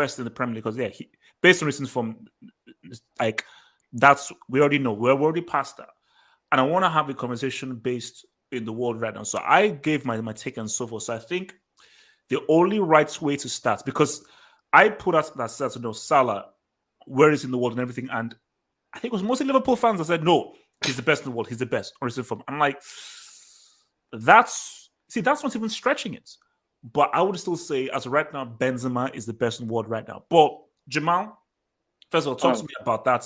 best in the Premier League because based on recent form, like we already know we're already past that, and I want to have a conversation based in the world right now. So I gave my take and so forth. So I think the only right way to start, because I put out that stats, Salah, where is in the world and everything, and I think it was mostly Liverpool fans that said no, he's the best in the world, he's the best on recent form. I'm like, that's not even stretching it. But I would still say, as of right now, Benzema is the best in the world right now. But Jamal, first of all, talk to me about that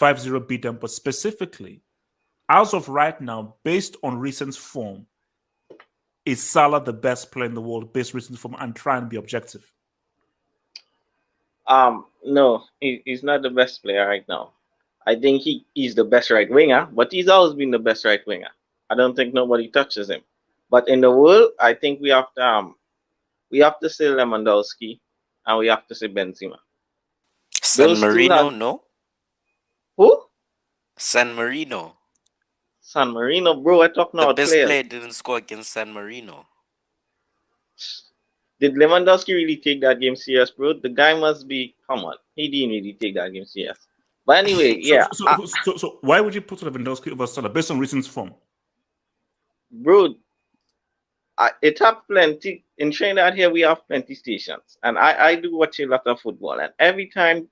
5-0 beat them, but specifically, as of right now, based on recent form, is Salah the best player in the world based on recent form, and try and be objective? No, he's not the best player right now. I think he's the best right winger, but he's always been the best right winger. I don't think nobody touches him. But in the world, I think we have to say Lewandowski and we have to say Benzema. San Marino, no? Who? San Marino. San Marino, bro. I talk now. The best player didn't score against San Marino. Did Lewandowski really take that game serious, bro? The guy must be. Come on, he didn't really take that game serious. But anyway, So why would you put Lewandowski over Salah based on recent form? Bro, it have plenty in Trinidad. Here we have plenty stations, and I do watch a lot of football. And every time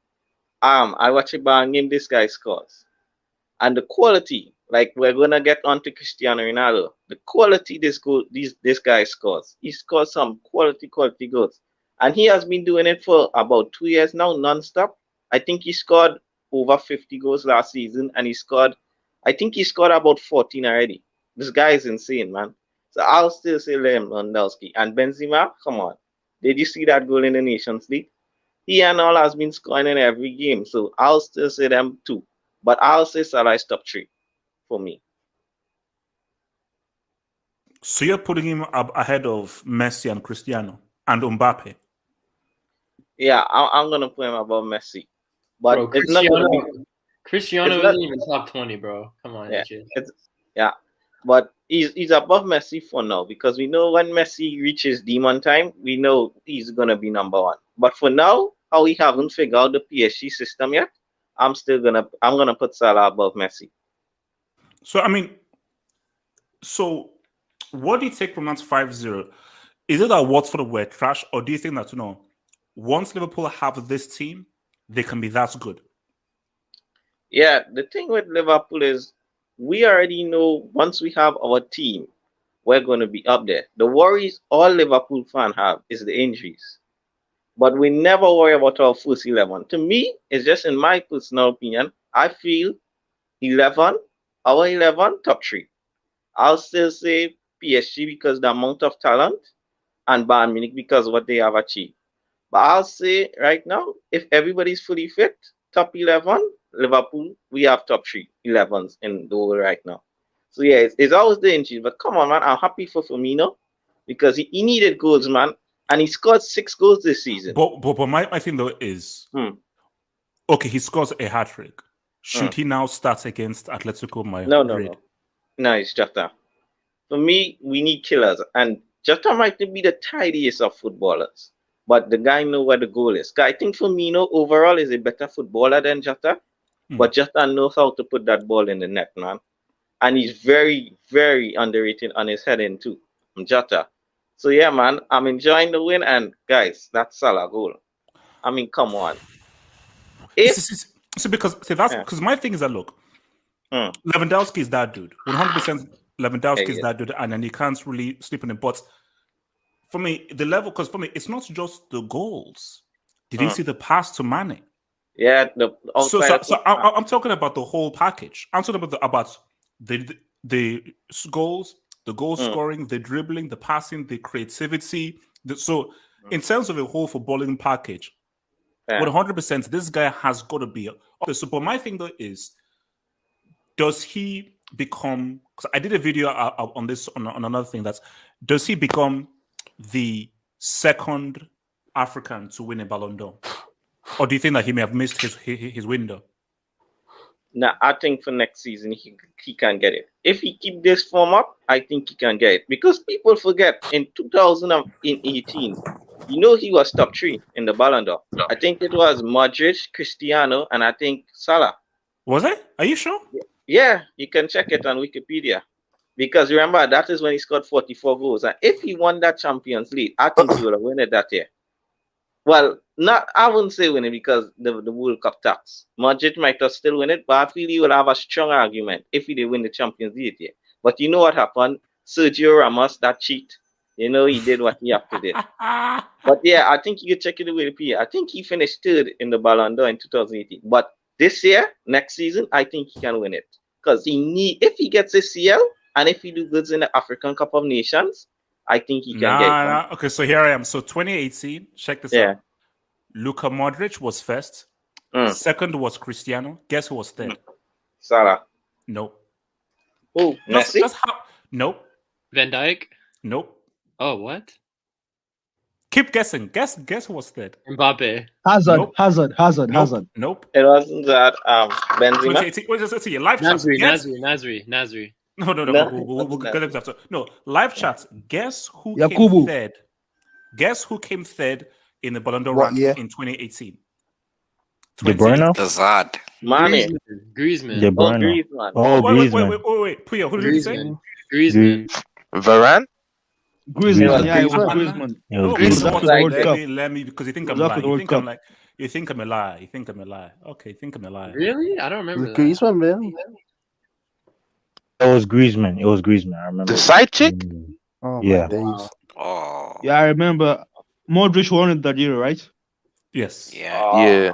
I watch a Bayern game, this guy scores, and the quality. Like, we're gonna get on to Cristiano Ronaldo. The quality this guy scores. He scores some quality goals. And he has been doing it for about 2 years now, non-stop. I think he scored over 50 goals last season, and I think he scored about 14 already. This guy is insane, man. So I'll still say Lewandowski. And Benzema, come on. Did you see that goal in the Nations League? He and all has been scoring in every game. So I'll still say them too. But I'll say Salah is top 3. For me. So you're putting him up ahead of Messi and Cristiano and Mbappe? Yeah, I'm going to put him above Messi. But bro, it's not going to be... Cristiano isn't even top 20, bro. Come on. Yeah, but he's above Messi for now, because we know when Messi reaches demon time, we know he's going to be number 1. But for now, how we haven't figured out the PSG system yet, I'm going to put Salah above Messi. So, I mean, what do you take from that 5-0? Is it that Watford were trash, or do you think that, once Liverpool have this team, they can be that good? Yeah, the thing with Liverpool is we already know once we have our team, we're going to be up there. The worries all Liverpool fans have is the injuries. But we never worry about our first 11. To me, it's just in my personal opinion, I feel our 11, top 3. I'll still say PSG because the amount of talent, and Bayern Munich because of what they have achieved. But I'll say right now, if everybody's fully fit, top 11, Liverpool, we have top 3 11s in the world right now. So yeah, it's always the injuries. But come on, man, I'm happy for Firmino because he needed goals, man. And he scored 6 goals this season. But my thing though is, okay, he scores a hat-trick. Should he now start against Atletico Madrid? No, it's Jota. For me, we need killers. And Jota might be the tidiest of footballers. But the guy knows where the goal is. I think Firmino overall is a better footballer than Jota. But Jota knows how to put that ball in the net, man. And he's very, very underrated on his heading too. Jota. So yeah, man, I'm enjoying the win. And guys, that's Salah goal. I mean, come on. Because my thing is that, look, Lewandowski is that dude. 100% Lewandowski is that dude, and then you can't really sleep on him. But for me, the level, because for me, it's not just the goals. Did you see the pass to Mane? Yeah. I'm talking about the whole package. I'm talking about the goals, the goal scoring, the dribbling, the passing, the creativity. In terms of a whole footballing package, 100%, this guy has got to be. So, but my thing though is, does he become? Because I did a video on this on another thing. Does he become the second African to win a Ballon d'Or, or do you think that he may have missed his window? Nah, I think for next season he can get it. If he keep this form up, I think he can get it. Because people forget in 2018 You know he was top 3 in the Ballon d'Or. I think it was Modric, Cristiano, and I think Salah. Was it? Are you sure? Yeah, you can check it on Wikipedia. Because remember, that is when he scored 44 goals. And if he won that Champions League, I think he would have won it that year. Well, I wouldn't say win it because the World Cup tax. Madrid might have still win it, but I feel he will have a strong argument if he did win the Champions League here. But you know what happened? Sergio Ramos, that cheat. You know, he did what he had to do. But yeah, I think you can check it with Wikipedia. I think he finished 3rd in the Ballon d'Or in 2018. But this year, next season, I think he can win it. Because if he gets a CL and if he do good in the African Cup of Nations, I think he can get it. Okay, so here I am. So 2018, check this out. Luka Modric was first. Second was Cristiano. Guess who was third? Salah. Nope. Oh, Messi? Nope. Van Dijk? Nope. Oh, what? Keep guessing. Guess who was third? Mbappe. Hazard. Nope. Hazard. Nope. It wasn't that Benzema. Wait, your live chat. Nasri. No. We'll get into that. No, live chat. Guess who came Yakubu. third? Guess who came third in the Ballon d'Or What rank year? in 2018? De Bruyne? Hazard. Mane. Griezmann. De Oh, Bruyne. Griezmann. Oh, Griezmann. Wait. Puya, who did you say? Griezmann. Varane? Griezmann. Yeah, Yeah, it was Griezmann. Griezmann. It was No, Griezmann. after the World Cup. let me because you think I'm It was after the lying. World Cup. You think I'm a lie. Okay, you think I'm a lie. Really? I don't remember that. Griezmann, really? It was Griezmann. I remember. The side chick? Oh, Yeah. my days. Oh. Yeah, I remember. Modric won it that year, right? Yes. Yeah.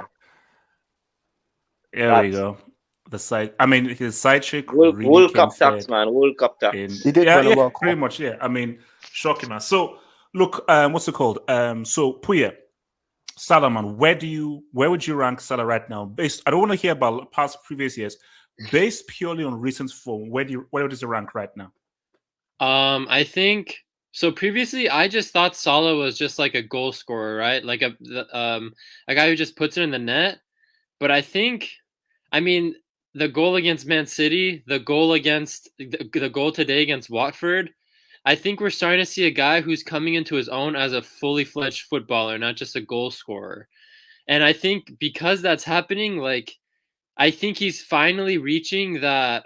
There we go. The side. I mean, his side chick. World Cup tax, man. World Cup tax. He did win a World Cup. pretty much. Yeah. I mean, shocking, man. So look, what's it called? So Puya, Salah, man, where would you rank Salah right now? I don't want to hear about previous years. Based purely on recent form, where does he rank right now? I think so. Previously, I just thought Salah was just like a goal scorer, right? Like a guy who just puts it in the net. But I think, I mean, the goal against Man City, the goal today against Watford, I think we're starting to see a guy who's coming into his own as a fully fledged footballer, not just a goal scorer. And I think because that's happening, like, I think he's finally reaching that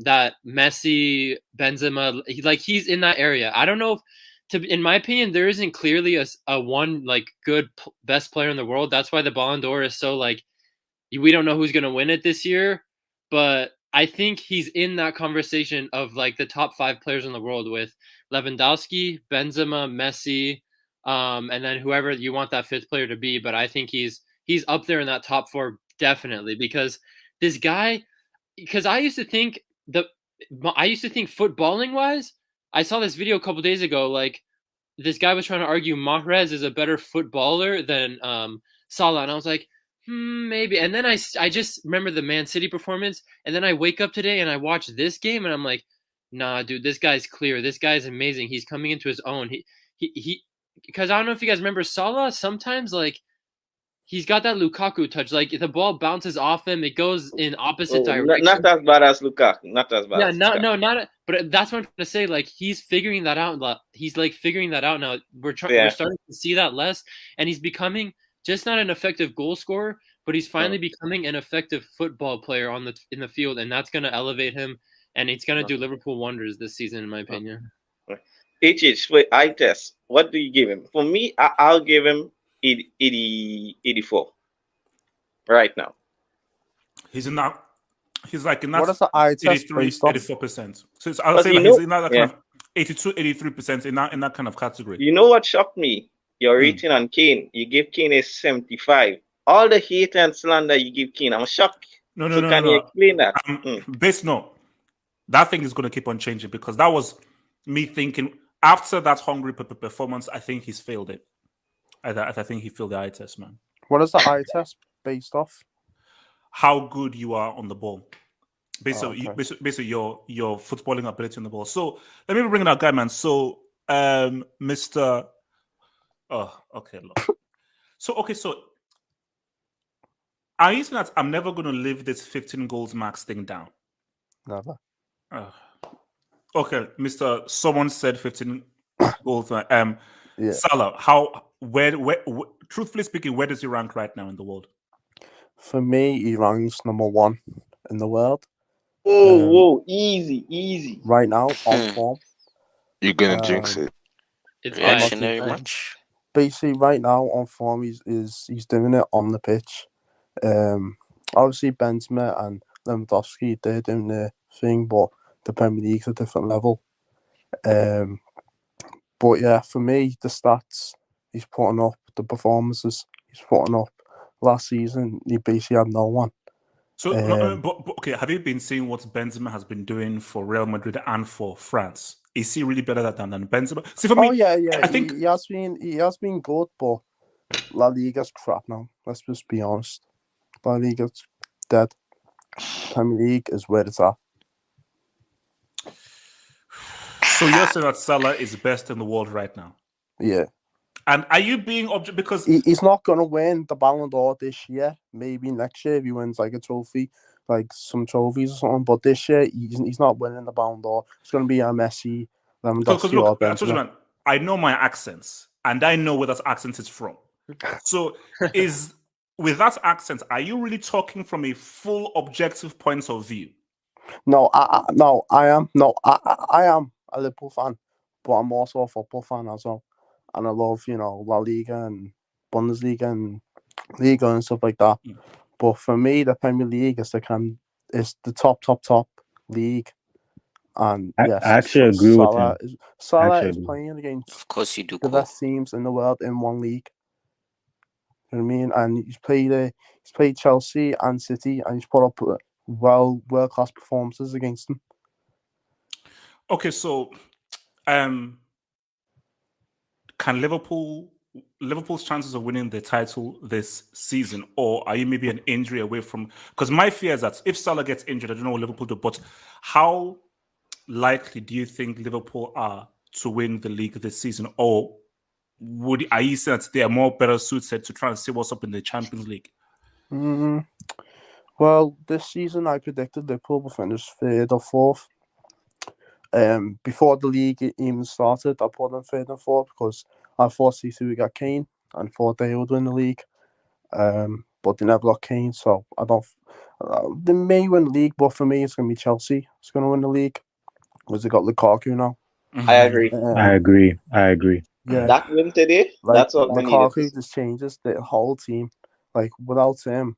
that Messi, Benzema, he's in that area. I don't know in my opinion, there isn't clearly a one like good best player in the world. That's why the Ballon d'Or is so like, we don't know who's going to win it this year, but I think he's in that conversation of like the top 5 players in the world with Lewandowski, Benzema, Messi, and then whoever you want that 5th player to be. But I think he's up there in that top 4 definitely, because this guy, because I used to think footballing wise, I saw this video a couple days ago, like this guy was trying to argue Mahrez is a better footballer than Salah, and I was like, maybe. And then I just remember the Man City performance, and then I wake up today and I watch this game, and I'm like, nah, dude, this guy's clear. This guy's amazing. He's coming into his own. He because I don't know if you guys remember Salah. Sometimes like he's got that Lukaku touch. Like the ball bounces off him, it goes in opposite direction. Not as bad as Lukaku. Not as bad. Yeah, but that's what I'm trying to say. Like he's figuring that out. He's like figuring that out now. We're starting to see that less, and he's becoming just not an effective goal scorer, but he's finally becoming an effective football player in the field, and that's going to elevate him, and it's going to do Liverpool wonders this season, in my opinion. For eye test, what do you give him? For me, I'll give him 84 right now. He's like in that. What is the eye test based off? 84%. So I'll say he's in that kind of 82, 83% in that kind of category. You know what shocked me? Your rating on Kane. You give Kane a 75. All the hate and slander you give Kane, I'm shocked. No. Can you explain that? That thing is going to keep on changing, because that was me thinking after that hungry performance. I think he's failed it. I think he failed the eye test, man. What is the eye test based off? How good you are on the ball. Basically, your footballing ability on the ball. So let me bring in our guy, man. So, Mr. Oh, okay. So are you saying that I'm never going to live this 15 goals max thing down? Never. Okay, Mr. Someone said 15 goals. Yeah. Salah, how truthfully speaking, where does he rank right now in the world? For me, he ranks number 1 in the world. Whoa, easy. Right now, on form. You're gonna jinx it. It's Reactionary not- much? Basically, right now, on form, he's doing it on the pitch. Obviously, Benzema and Lewandowski, they're doing their thing, but the Premier League's a different level. But yeah, for me, the stats he's putting up, the performances he's putting up. Last season, he basically had no one. So, but okay, have you been seeing what Benzema has been doing for Real Madrid and for France? Is he really better than Benzema? See, for me, yeah. I think he has been good, but La Liga's crap now. Let's just be honest. La Liga's dead. Premier League is where it's at. So you're saying that Salah is best in the world right now? Yeah. And are you being object because he's not going to win the Ballon d'Or this year? Maybe next year if he wins like a trophy, like some trophies or something. But this year he's not winning the Ballon d'Or. It's going to be a Messi, Lewandowski, or Benzema. I know my accents, and I know where that accent is from. So with that accent, are you really talking from a full objective point of view? No, I am. No, I am a Liverpool fan, but I'm also a football fan as well. And I love, La Liga and Bundesliga and Liga and stuff like that. Mm. But for me, the Premier League is the top league. And yes, I actually agree with him. Salah is playing against Of course you do. the best teams in the world in one league. You know what I mean? And he's played Chelsea and City, and he's put up world-class performances against them. Okay, so can Liverpool's chances of winning the title this season, or are you maybe an injury away from? Because my fear is that if Salah gets injured, I don't know what Liverpool do. But how likely do you think Liverpool are to win the league this season, or are you saying that they are more better suited to try and see what's up in the Champions League? Well, this season I predicted Liverpool will finish 3rd or 4th. Before the league even started, I put them 3rd and 4th because I thought City would get Kane and thought they would win the league. But they never got Kane, so I don't. They may win the league, but for me, it's going to be Chelsea. It's going to win the league because they got Lukaku now. I agree. I agree. Yeah, that win today, that's what we Lukaku needed. just changes the whole team. Like without him,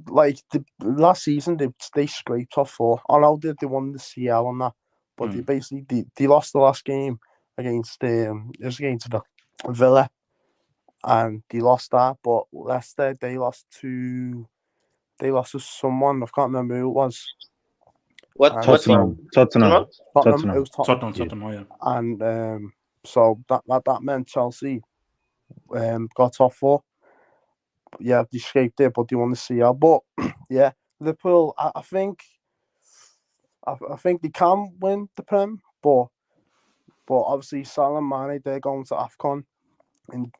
like the last season they scraped top 4. I know they won the CL and that, but they basically they lost the last game against it was against the Villa, and they lost that. But Leicester they lost to someone. I can't remember who it was. Tottenham. It was Tottenham. Oh yeah. And so that meant Chelsea got top 4. Yeah, they scraped it, but they won the CL. But yeah, Liverpool, I think they can win the Prem, but obviously Salah and Mane, they're going to AFCON in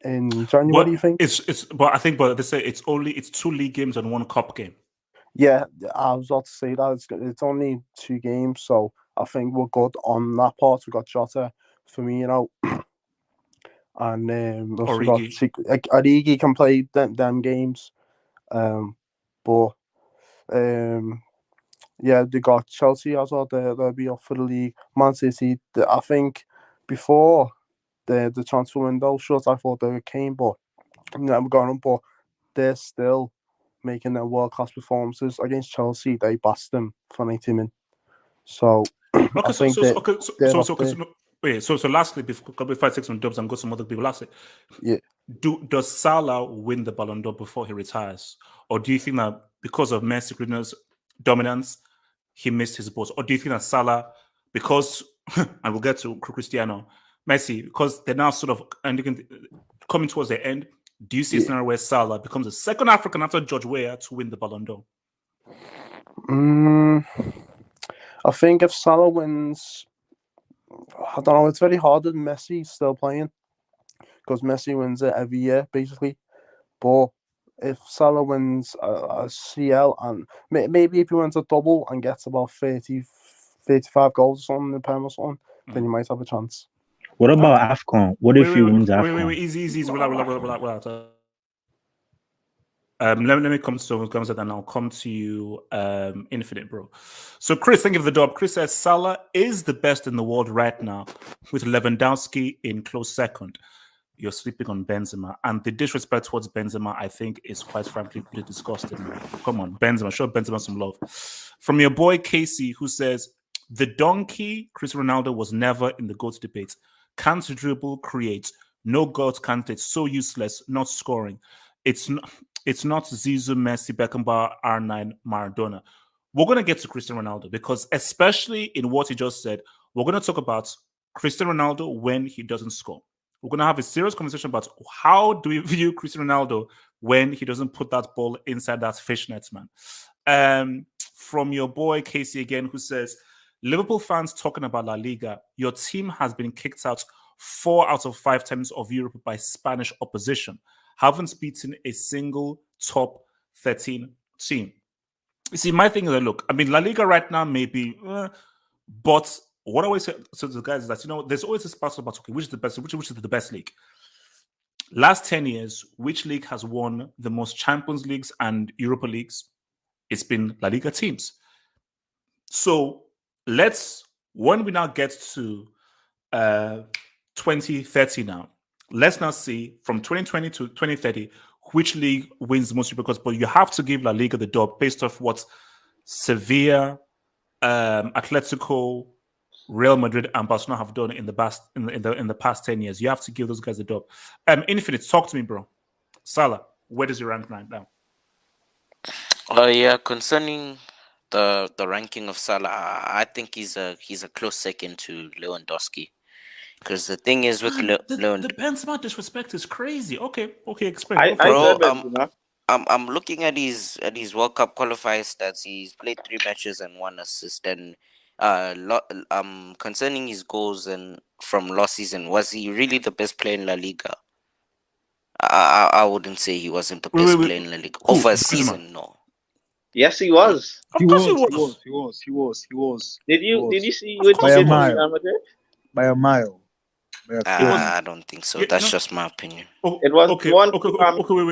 January. What do you think? But they say it's 2 league games and 1 cup game. Yeah, I was about to say that it's only 2 games, so I think we're good on that part. We got Jota, Firmino, and Origi can play them games. But yeah, they got Chelsea as well. They'll be up for the league. Man City, I think before the transfer window shut, I thought they were Kane, but never got them. But they're still making their world-class performances against Chelsea. They bashed them for 90 minutes. So So lastly, before I take some dubs and go to some other people, lastly, does Salah win the Ballon d'Or before he retires, or do you think that because of Messi's dominance, he missed his boat, or do you think that Salah, because and we'll get to Cristiano, Messi, because they're now sort of coming towards the end, do you see a scenario where Salah becomes the second African after George Weah to win the Ballon d'Or? I think if Salah wins, I don't know, it's very hard with Messi still playing because Messi wins it every year, basically. But if Salah wins a CL and maybe if he wins a double and gets about 30, 35 goals or something in the Prem or something, then he might have a chance. What about AFCON? What if he wins AFCON? Wait, easy. Relax. Let me come to and I'll come to you, Infinite, bro. So Chris, thank you for the job. Chris says Salah is the best in the world right now, with Lewandowski in close second. You're sleeping on Benzema, and the disrespect towards Benzema, I think, is quite frankly pretty disgusting. Come on, Benzema, show Benzema some love. From your boy Casey, who says the donkey Cristiano Ronaldo was never in the GOAT debate. Can't dribble, create. No GOAT candidate, so useless, not scoring. It's not Zizou, Messi, Beckenbauer, R9, Maradona. We're going to get to Cristiano Ronaldo because, especially in what he just said, we're going to talk about Cristiano Ronaldo when he doesn't score. We're going to have a serious conversation about how do we view Cristiano Ronaldo when he doesn't put that ball inside that fishnet, man. From your boy Casey again, who says, Liverpool fans talking about La Liga, your team has been kicked out 4 out of 5 times of Europe by Spanish opposition. Haven't beaten a single top 13 team. You see, my thing is that, look, I mean, La Liga right now may be, but what I always say to the guys is that, you know, there's always this battle about, okay, which is the best, which is the best league? Last 10 years, which league has won the most Champions Leagues and Europa Leagues? It's been La Liga teams. So when we now get to 2030 now, let's now see from 2020 to 2030 which league wins the most, because but you have to give La Liga the dub based off what Sevilla, Atletico, Real Madrid, and Barcelona have done in the past 10 years. You have to give those guys the dub. Infinite, talk to me, bro. Salah, where does your rank right now? Yeah, concerning the ranking of Salah, I think he's a close second to Lewandowski. Because the thing is with the Benzema disrespect is crazy. Okay, explain. I'm looking at his World Cup qualifier stats. He's played 3 matches and 1 assist. And concerning his goals and from last season, was he really the best player in La Liga? I wouldn't say he wasn't the best player in La Liga. Over a season, no. Yes, he was. Of course he was. Did you see what he did with Real Madrid? By a mile. I don't think so. That's just my opinion. It was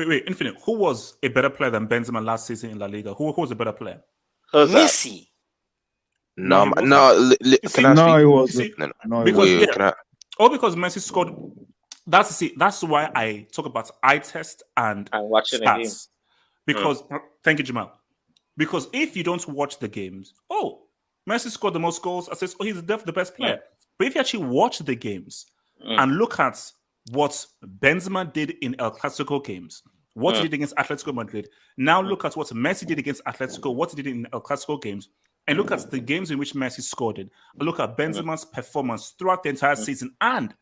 wait. Infinite. Who was a better player than Benzema last season in La Liga? Who was a better player? Messi. No, he wasn't. Because Messi scored. That's why I talk about eye test and watching stats. Because thank you, Jamal. Because if you don't watch the games, Messi scored the most goals. I says, he's definitely the best player. But if you actually watch the games and look at what Benzema did in El Clasico games, what he did against Atletico Madrid, now look at what Messi did against Atletico, what he did in El Clasico games, and look at the games in which Messi scored it. Look at Benzema's performance throughout the entire season and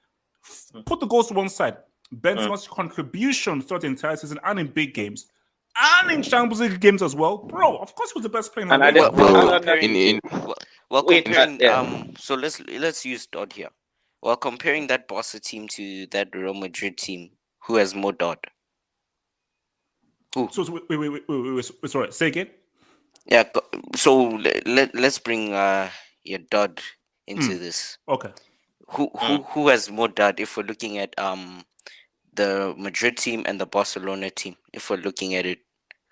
put the goals to one side. Benzema's contribution throughout the entire season and in big games and in Champions League games as well. Bro, of course he was the best player in the world. So let's use Dodd here. While comparing that Barca team to that Real Madrid team, who has more Dodd? Who? So wait, sorry, say again? Yeah, so let's bring your Dodd into this. Okay. Who has more Dodd if we're looking at the Madrid team and the Barcelona team, if we're looking at it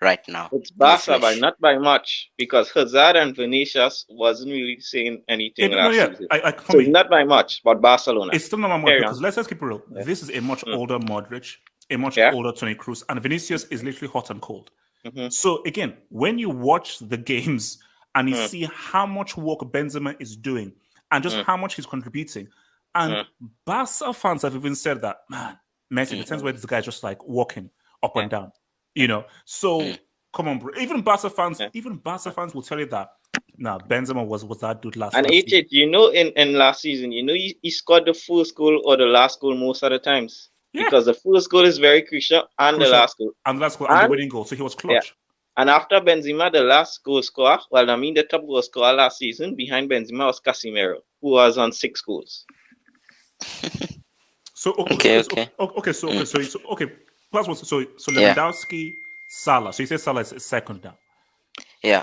right now? It's Barca, not by much, because Hazard and Vinicius wasn't really saying anything last season. So not by much, but Barcelona. It's still not by much, because let's keep it real. Yeah. This is a much older Modric, a much older Toni Kroos, and Vinicius is literally hot and cold. So again, when you watch the games and you see how much work Benzema is doing and just how much he's contributing, and Barca fans have even said that, man, Messi, the sense where this guy is just like walking up and down, you know. So come on, bro. Even Barca fans will tell you that. Nah, Benzema was that dude last. And season. You know, in last season, you know, he scored the first goal or the last goal most of the times. Yeah. Because the first goal is very crucial, and the last goal, and the winning goal. So he was clutch. Yeah. And after Benzema, the last goal scorer, the top goal scorer last season behind Benzema was Casemiro, who was on 6 goals. So Lewandowski, Salah. So you say Salah is second now. Yeah.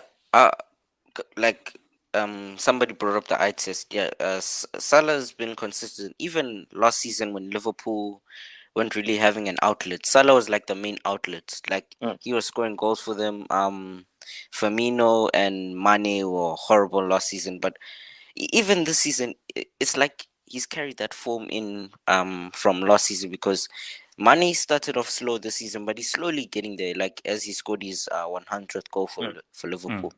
Like somebody brought up the eye test. Yeah, Salah has been consistent. Even last season when Liverpool weren't really having an outlet, Salah was like the main outlet. Like he was scoring goals for them. Firmino and Mane were horrible last season, but even this season, it's like he's carried that form in from last season, because Mane started off slow this season, but he's slowly getting there. Like as he scored his 100th goal for Liverpool,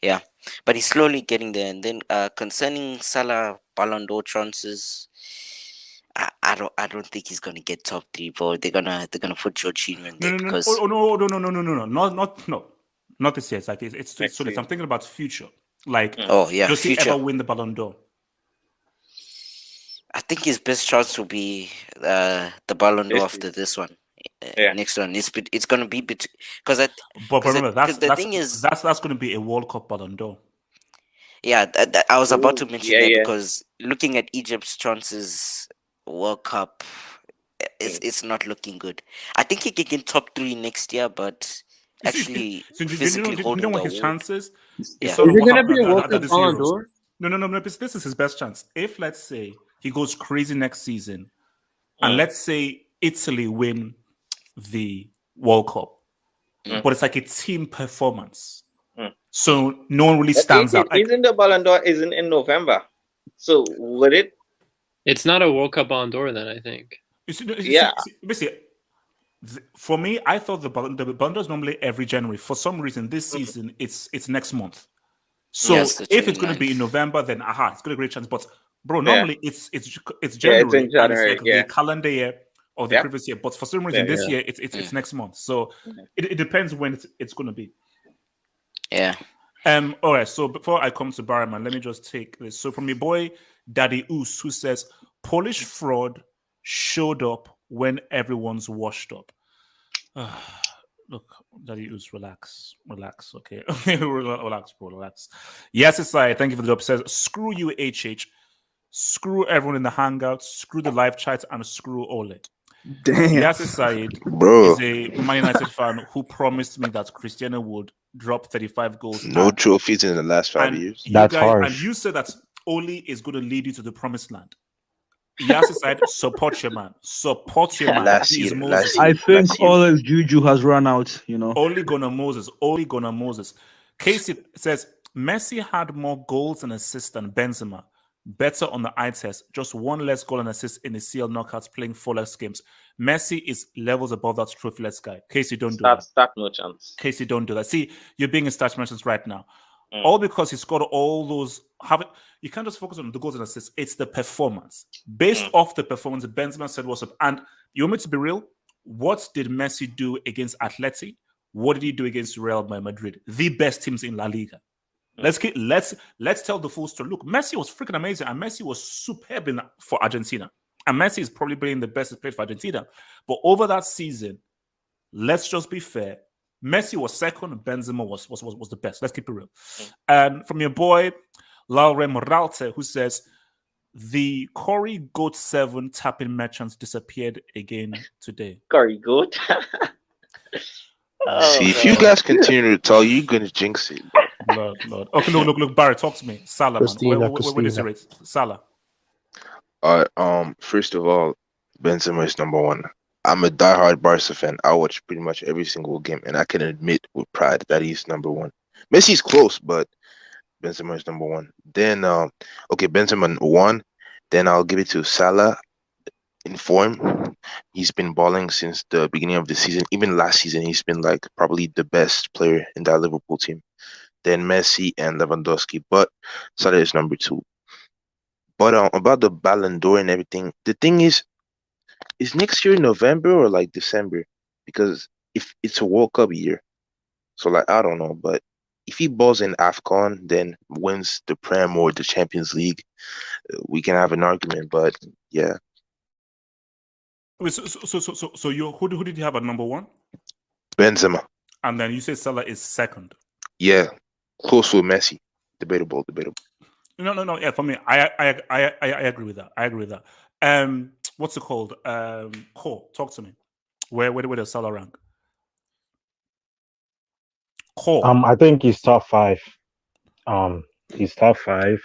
yeah, but he's slowly getting there. And then concerning Salah Ballon d'Or chances, I don't think he's gonna get top 3, but they're gonna put Jorginho in there because no, not this year. It's like it's so I'm thinking about future. Like, does he ever win the Ballon d'Or? I think his best chance will be the Ballon d'Or after this one. Next one, it's gonna be because remember the thing is that's going to be a World Cup Ballon d'Or. Yeah, I was about to mention that because looking at Egypt's chances, World Cup, it's not looking good. I think he can get top 3 next year, but physically holding what his chances? Is it going to be a World Cup Ballon d'Or? No. This is his best chance. If let's say he goes crazy next season, and let's say Italy win the World Cup, but it's like a team performance. So no one really stands out. Isn't the Ballon d'Or isn't in November? So would it? It's not a World Cup Ballon d'Or then, I think. Basically, for me, I thought the Ballon d'Or is normally every January. For some reason, this season it's next month. So if it's going to be in November, then it's got a great chance. But bro, normally it's January. It's in January. It's like the calendar year of the previous year. But for some reason, this year it's next month. So it depends when it's going to be. Yeah. All right. So before I come to Barryman, let me just take this. So from your boy Daddy Oos, who says Polish fraud showed up when everyone's washed up. Look, Daddy Oos, relax, okay, relax, bro, relax. Yes, it's like thank you for the job. Says screw you, HH, screw everyone in the Hangouts, screw the live chat, and screw Ole. Damn. Yasser Said is a Man United fan who promised me that Cristiano would drop 35 goals. No trophies in the last 5 years. That's harsh. And you said that Ole is going to lead you to the promised land. Yasser Said, support your man. Support your man. Last year, I think Ole's juju has run out, Ole Gunnar Moses. Casey says, Messi had more goals and assists than Benzema. Better on the eye test, just one less goal and assist in the CL knockouts, playing 4 less games. Messi is levels above that trophyless guy. Casey, don't do that. Stat no chance. Casey, don't do that. See, you're being in stat mentions right now. All because he scored all those. You can't just focus on the goals and assists. It's the performance. Based off the performance, Benzema said what's up. And you want me to be real? What did Messi do against Atleti? What did he do against Real Madrid? The best teams in La Liga. Let's tell the full story. Look, Messi was freaking amazing, and Messi was superb for Argentina. And Messi is probably being the best player for Argentina. But over that season, let's just be fair. Messi was second, and Benzema was the best. Let's keep it real. And from your boy Laure Moralte, who says the Corey Goat 7 tapping merchants disappeared again today. Corey Goat. See, if you guys continue to talk, you're gonna jinx it. Lord. Okay, look, Barry, talk to me. Salah, man. What is your rate? Salah. First of all, Benzema is number 1. I'm a diehard Barca fan. I watch pretty much every single game, and I can admit with pride that he's number 1. Messi's close, but Benzema is number 1. Then, Benzema 1. Then I'll give it to Salah in form. He's been balling since the beginning of the season. Even last season, he's been like probably the best player in that Liverpool team. Then Messi and Lewandowski, but Salah is number 2. But about the Ballon d'Or and everything, the thing is next year November or like December? Because if it's a World Cup year, so like I don't know, but if he balls in AFCON, then wins the Prem or the Champions League, we can have an argument. But yeah. So who did you have at number 1? Benzema. And then you say Salah is second. Yeah, close with Messi. Debatable. No. Yeah, for me, I agree with that. What's it called? Core. Talk to me. Where does Salah rank? Core. I think he's top 5. He's top 5.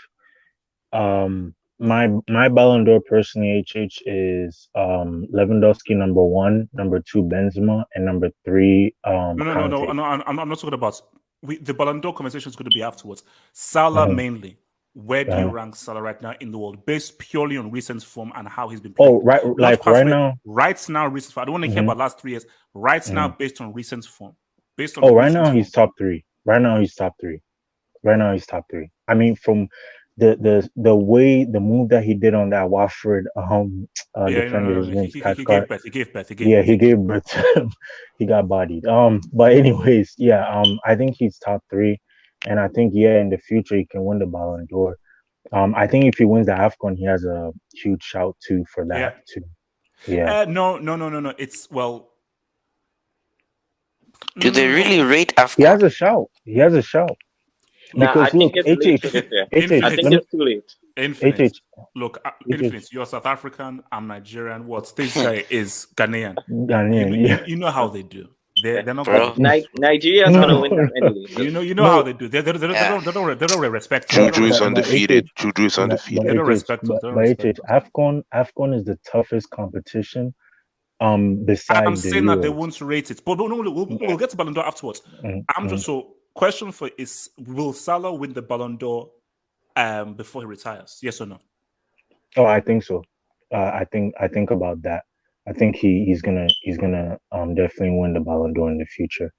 My Ballon d'Or personally, HH is Lewandowski number 1, number 2 Benzema, and number 3 No, Kante. I'm not talking about the Ballon d'Or conversation is going to be afterwards. Salah mainly. Where do you rank Salah right now in the world, based purely on recent form and how he's been playing? Oh, right, like right now. Right now, recent form. I don't want to hear about last 3 years. Right now, based on recent form. Based on right now he's top 3. Right now he's top 3. I mean, from the way the move that he did on that Watford defender, he gave birth. He gave birth to him. He got bodied. But anyways, I think he's top 3, and I think in the future he can win the Ballon d'Or. I think if he wins the AFCON, he has a huge shout too for that too. Yeah. No. It's Do they really rate AFCON? He has a shout. Because I think it's late to get there. I think it's too late. Infinite. Look, Infinite, you're South African, I'm Nigerian. What? This guy is Ghanaian. You know how they do. They're not Nigeria's gonna win that anyway. You know how they do. They don't respect. Juju is undefeated. They don't respect. But AFCON is the toughest competition. Besides, I'm saying that they won't rate it, but we'll get to Ballon d'Or afterwards. I'm just question for is: will Salah win the Ballon d'Or before he retires? Yes or no? Oh, I think so. I think about that. I think he's gonna definitely win the Ballon d'Or in the future.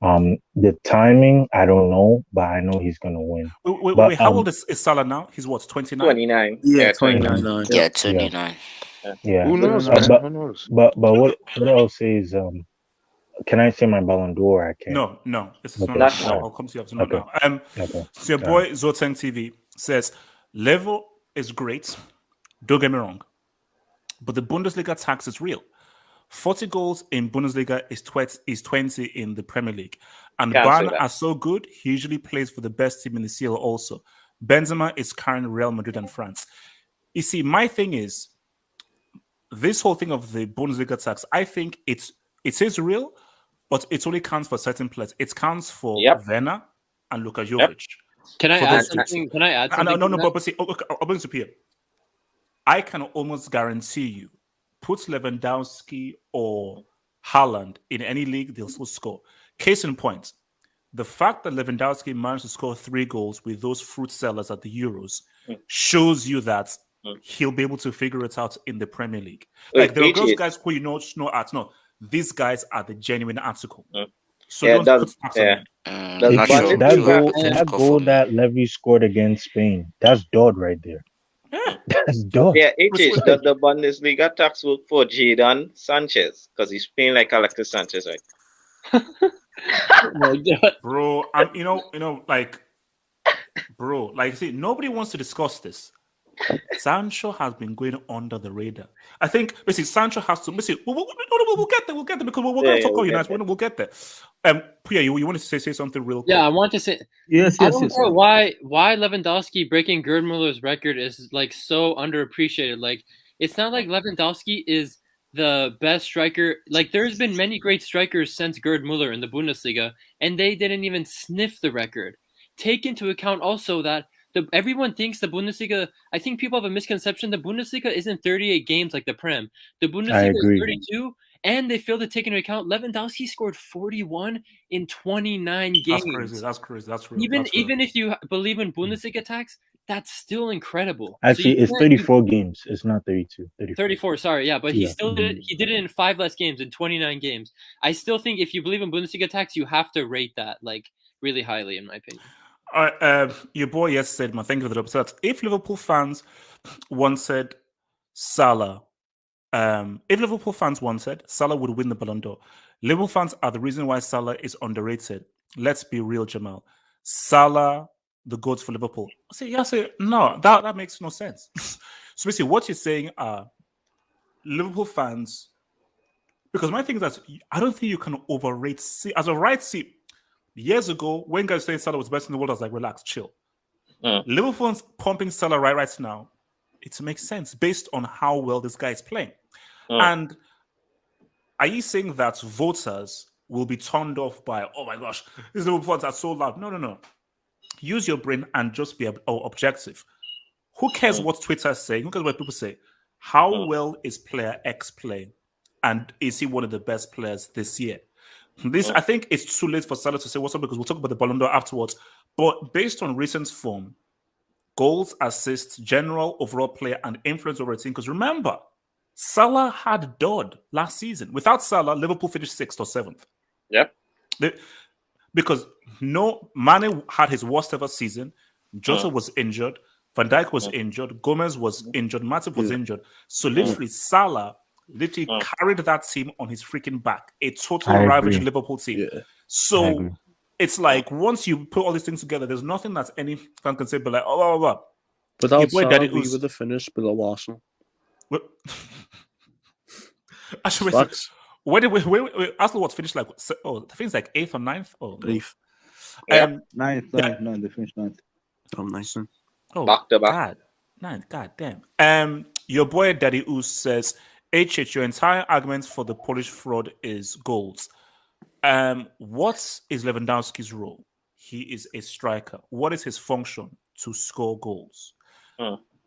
The timing, I don't know, but I know he's gonna win. Wait, how old is Salah now? He's what, 29? 29. Yeah, 29. Yeah, 29. Yeah. Who knows? Who knows? But what I'll say is, can I say my Ballon d'Or? I can't. No. This is not. I'll come to you after now. So your boy Zoteng TV says level is great. Don't get me wrong, but the Bundesliga tax is real. 40 goals in Bundesliga is 20 in the Premier League, and Bayern are so good. He usually plays for the best team in the CL. Also, Benzema is carrying Real Madrid and France. You see, my thing is this whole thing of the Bundesliga tax. I think it is real, but it only counts for certain players. It counts for Werner and Luka Jovic. Can I add something? No, but see, I'll bring it up here. I can almost guarantee you, put Lewandowski or Haaland in any league, they'll still score. Case in point, the fact that Lewandowski managed to score 3 goals with those fruit sellers at the Euros shows you that he'll be able to figure it out in the Premier League. Like there are those guys who these guys are the genuine article. So don't put tax on them. That goal that Levy scored against Spain, that's Dodd right there. Yeah. That's Dodd. Yeah, it is. The Bundesliga tax work for Jadon Sanchez because he's playing like Alexis Sanchez, right? Bro, see, nobody wants to discuss this. Sancho has been going under the radar. I think basically Sancho has to. We'll get there. We'll get there because we're going to talk about United. We'll get there. Priya, you want to say something real quick? Yeah, I want to say. Yes. I don't know why Lewandowski breaking Gerd Muller's record is like so underappreciated. Like it's not like Lewandowski is the best striker. Like there's been many great strikers since Gerd Muller in the Bundesliga, and they didn't even sniff the record. Take into account also that. Everyone thinks the Bundesliga. I think people have a misconception. The Bundesliga isn't 38 games like the Prem. The Bundesliga is 32, and they failed to take into account Lewandowski scored 41 in 29 games. That's crazy. That's real. Even if you believe in Bundesliga tax, that's still incredible. Actually, it's 34 games. It's not 32. 34. Sorry, yeah, but he still did it. He did it in 5 less games in 29 games. I still think if you believe in Bundesliga tax, you have to rate that like really highly, in my opinion. All right, your boy said, man, thank you for the upset. If Liverpool fans wanted Salah would win the Ballon d'Or. Liverpool fans are the reason why Salah is underrated. Let's be real, Jamal. Salah, the GOAT for Liverpool. No, that makes no sense. So basically, what you're saying are Liverpool fans, because my thing is that I don't think you can overrate as a right seat. Years ago, when guys saying Salah was best in the world, I was like, relax, chill. Liverpool's pumping Salah right now. It makes sense based on how well this guy is playing. And are you saying that voters will be turned off by, oh my gosh, these Liverpool fans are so loud? No. use your brain and just be objective. Who cares what Twitter is saying? Who cares what people say? How well is player X playing? And is he one of the best players this year? I think it's too late for Salah to say what's up because we'll talk about the Ballon d'Or afterwards. But based on recent form, goals, assists, general overall player, and influence over a team. Because remember, Salah had dud last season. Without Salah, Liverpool finished 6th or 7th. Yep. Because Mane had his worst ever season. Jota was injured. Van Dijk was injured. Gomez was injured. Matip was injured. So literally, Salah carried that team on his freaking back. A total ravaged Liverpool team. Yeah. So it's like once you put all these things together, there's nothing that any fan can say, but like, Without Salah, we would have finished below Arsenal. Actually, where Arsenal what finished like? I think it's like 8th or 9th. Oh, 8th. 9th. No, they finished 9th. Nice. Oh, back to back. God damn. Your boy Daddy Oos says, your entire argument for the Polish fraud is goals. What is Lewandowski's role? He is a striker. What is his function? To score goals.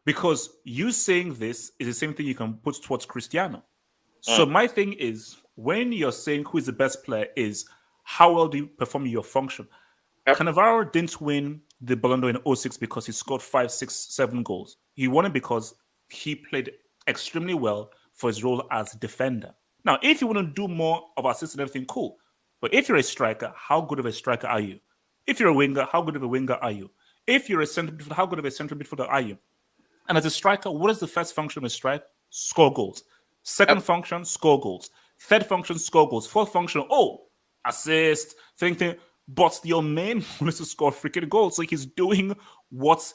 Because you saying this is the same thing you can put towards Cristiano. So my thing is, when you're saying who is the best player is how well do you perform your function? Cannavaro didn't win the Ballon d'Or in 2006 because he scored 5, 6, 7 goals. He won it because he played extremely well for his role as defender. Now, if you want to do more of assists and everything, cool. But if you're a striker, how good of a striker are you? If you're a winger, how good of a winger are you? If you're a centre midfielder, how good of a centre midfielder are you? And as a striker, what is the first function of a strike? Score goals. Second function, score goals. Third function, score goals. Fourth function, assist, thing. But your main goal is to score freaking goals. So he's doing what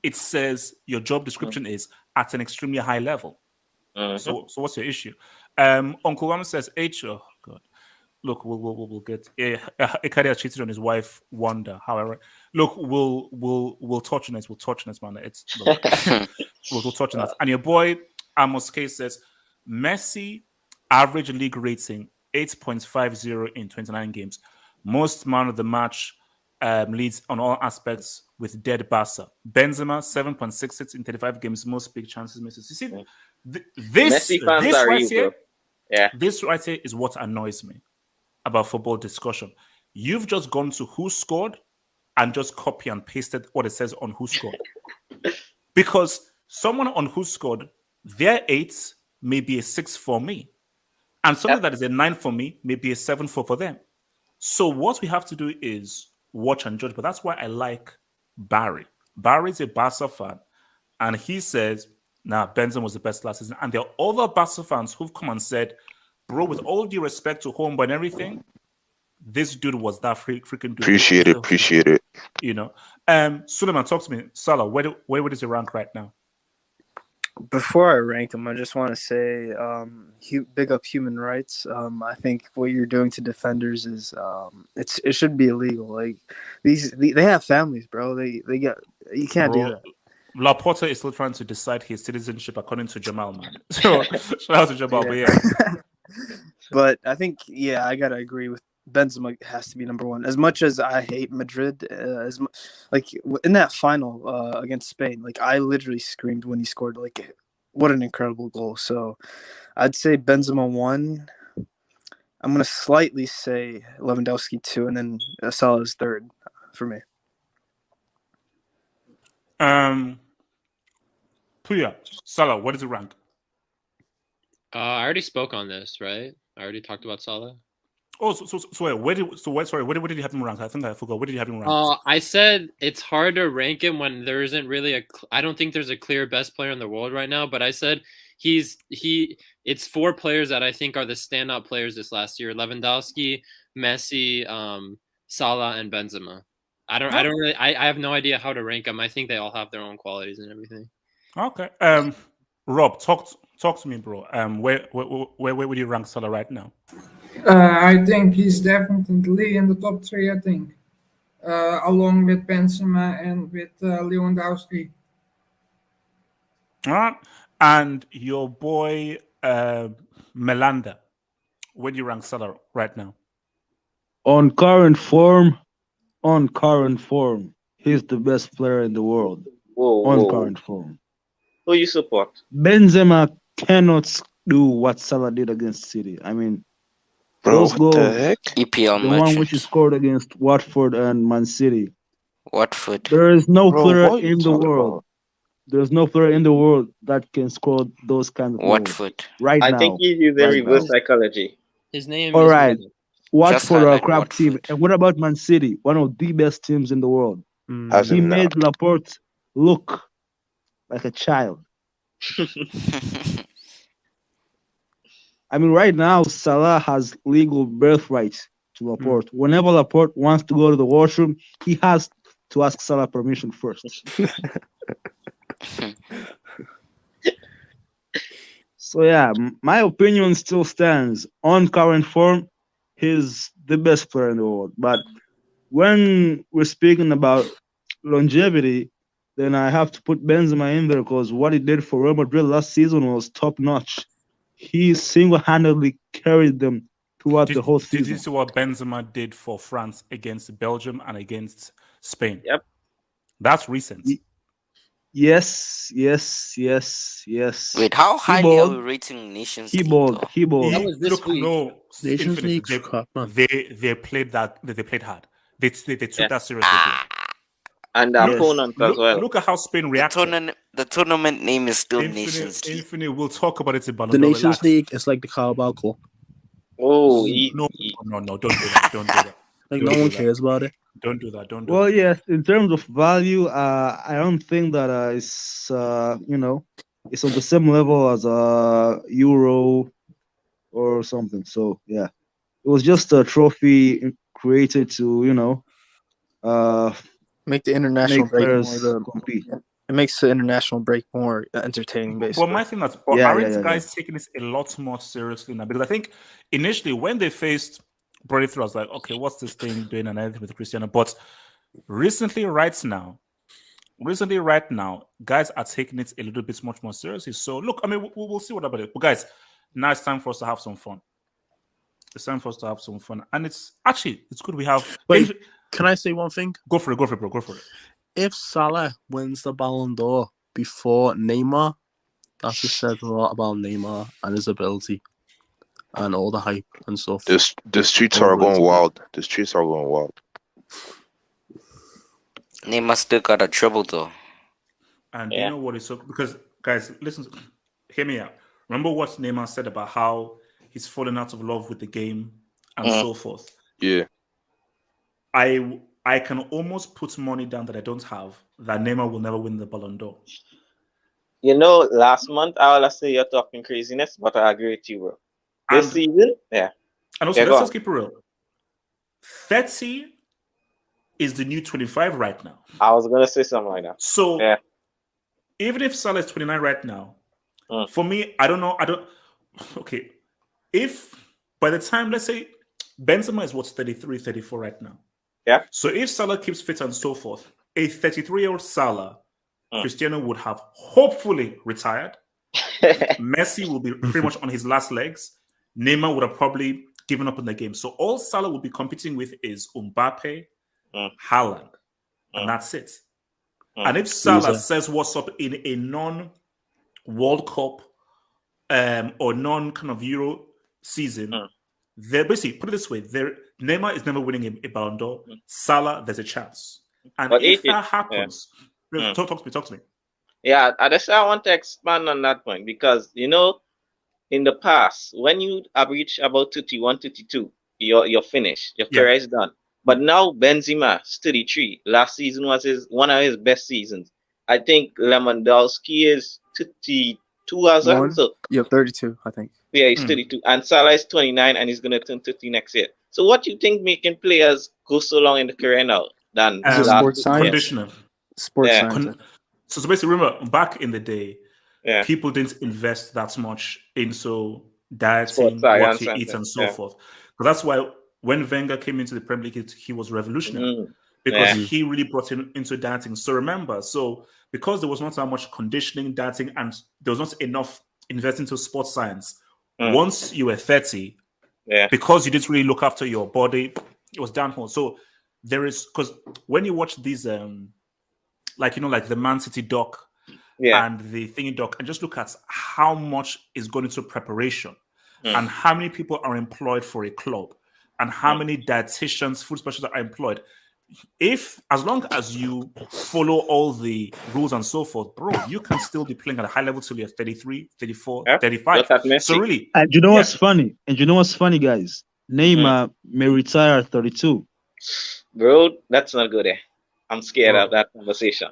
it says your job description is at an extremely high level. So what's your issue? Uncle Wam says, oh God. Look, we'll get. Ikadia cheated on his wife, Wanda. However, look, we'll touch on this. We'll touch on this, man. We'll touch on that. And your boy Amos K says, Messi average league rating 8.50 in 29 games. Most man of the match leads on all aspects with dead Barca. Benzema 7.66 in 35 games. Most big chances misses. You see, this right here is what annoys me about football discussion. You've just gone to who scored and just copy and pasted what it says on who scored. Because someone on who scored, their 8 may be a 6 for me. And something that is a 9 for me may be a 7 for them. So what we have to do is watch and judge. But that's why I like Barry. Barry's a Barca fan. And he says, Benzema was the best last season. And there are other Barca fans who've come and said, bro, with all due respect to Homeboy and everything, this dude was that freaking dude. Appreciate it. You know. Suleiman, talk to me. Salah, where is your rank right now? Before I rank him, I just want to say, big up human rights. I think what you're doing to defenders is, it should be illegal. Like they have families, bro. They you can't do that. Laporta is still trying to decide his citizenship according to Jamal, man. So shout out to Jamal, But I think, I gotta agree with Benzema has to be number one. As much as I hate Madrid, in that final against Spain, I literally screamed when he scored. What an incredible goal! So I'd say Benzema 1. I'm gonna slightly say Lewandowski 2, and then Salah's 3rd for me. Puya, Salah, what is the rank? I already spoke on this, right? I already talked about Salah. Oh, where did you have him ranked? I think I forgot. Where did you have him ranked? I said it's hard to rank him when there isn't really I don't think there's a clear best player in the world right now. But I said it's 4 players that I think are the standout players this last year: Lewandowski, Messi, Salah, and Benzema. I have no idea how to rank them. I think they all have their own qualities and everything. Okay. Rob, talk to me, bro. Where would you rank Salah right now? I think he's definitely in the top 3, I think. Along with Benzema and with Lewandowski. All right. And your boy Melanda, where do you rank Salah right now? On current form, he's the best player in the world Whoa, on whoa. current form. Who you support? Benzema cannot do what Salah did against City. I mean, Bro, those what goals, the heck? EPL the one which he merchant. scored against Watford and Man City. Watford. There is no Bro, player what are you in the talking world. about? There's no player in the world that can score those kinds of goals Watford. right I think now. he's using Right reverse now. psychology. His name All is right, Just Watford are a highlight crap team. Watford. And what about Man City? One of the best teams in the world. As He in now. made Laporte look like a child. I mean, right now, Salah has legal birthright to Laporte. Whenever Laporte wants to go to the washroom, he has to ask Salah permission first. So, yeah, my opinion still stands. On current form, he's the best player in the world. But when we're speaking about longevity, then I have to put Benzema in there because what he did for Real Madrid last season was top notch. He single-handedly carried them throughout the whole Did season. you see what Benzema did for France against Belgium and against Spain? Yep. That's recent. Yes. Wait, how He highly are we balled. rating Nations He League balled. though? He balled. That was this Look, week. no, Nations Infinite, League's crap, man. they played that. They played hard. They took Yeah. that seriously. And the Yes. opponent as well. Look at how Spain The reacted. tournament name is still Nations League. Infinite. We'll talk about it in Ballon The d'Or. Nations Relax. League is like the Carabao Cup. Oh, No, don't do that. Don't do that. Like Don't no do one that. cares about it. Don't do that. Don't do Well, that. yes. In terms of value, I don't think that it's it's on the same level as Euro or something. So yeah, it was just a trophy created to Make the international make break players more. compete. It makes the international break more entertaining, But basically. my thing is, Yeah. aren't guys taking this a lot more seriously now? Because I think initially when they faced breakthrough, I was like, okay, what's this thing doing and everything with Cristiano? But recently, right now, guys are taking it a little bit much more seriously. So look, I mean, we'll see what about it. But guys, now it's time for us to have some fun. And it's good. We have. Wait, can I say one thing? Go for it, bro. Go for it. If Salah wins the Ballon d'Or before Neymar, that just says a lot about Neymar and his ability and all the hype and stuff. The streets are going wild. The streets are going wild. Neymar still got a treble though. And you know what is so because guys, listen, hear me out. Remember what Neymar said about how he's fallen out of love with the game and so forth. Yeah. I can almost put money down that I don't have that Neymar will never win the Ballon d'Or. You know, last month I will say you're talking craziness, but I agree with you, bro. This season, yeah. And also, let's just keep it real. 30 is the new 25 right now. I was gonna say something like that. So even if Salah is 29 right now, for me, I don't know. Okay. If by the time, let's say Benzema is 33, 34 right now. Yeah. So if Salah keeps fit and so forth, a 33-year-old Salah, Cristiano would have hopefully retired. Messi will be pretty much on his last legs. Neymar would have probably given up on the game. So all Salah will be competing with is Mbappe, Haaland, and that's it. And if Salah says what's up in a non-World Cup or non-kind of Euro season, they're basically, put it this way, Neymar is never winning a Ballon d'Or. Salah, there's a chance. And but if that happens, talk to me. Yeah, I want to expand on that point because, you know, in the past, when you have reached about 31, 32, you're finished. Your career is done. But now Benzema, 33. Last season was one of his best seasons. I think Lewandowski is 32 as well. So, 32, I think. Yeah, he's 32. And Salah is 29 and he's going to turn 30 next year. So what do you think making players go so long in the career now than sports science? Conditioner. Sports science. So basically, remember, back in the day, people didn't invest that much into dieting, what you eat, and so forth. But that's why when Wenger came into the Premier League, he was revolutionary because he really brought into dieting. So remember, because there was not that much conditioning, dieting, and there was not enough investing into sports science, once you were 30, because you didn't really look after your body, it was downhill. So there is, because when you watch these like like the Man City doc and the thingy doc, and just look at how much is going into preparation and how many people are employed for a club and how many dietitians, food specialists are employed. As long as you follow all the rules and so forth, bro, you can still be playing at a high level till you're 33, 34, 35. So really, and you know what's funny? And you know what's funny, guys? Neymar may retire at 32. Bro, that's not good. I'm scared of that conversation.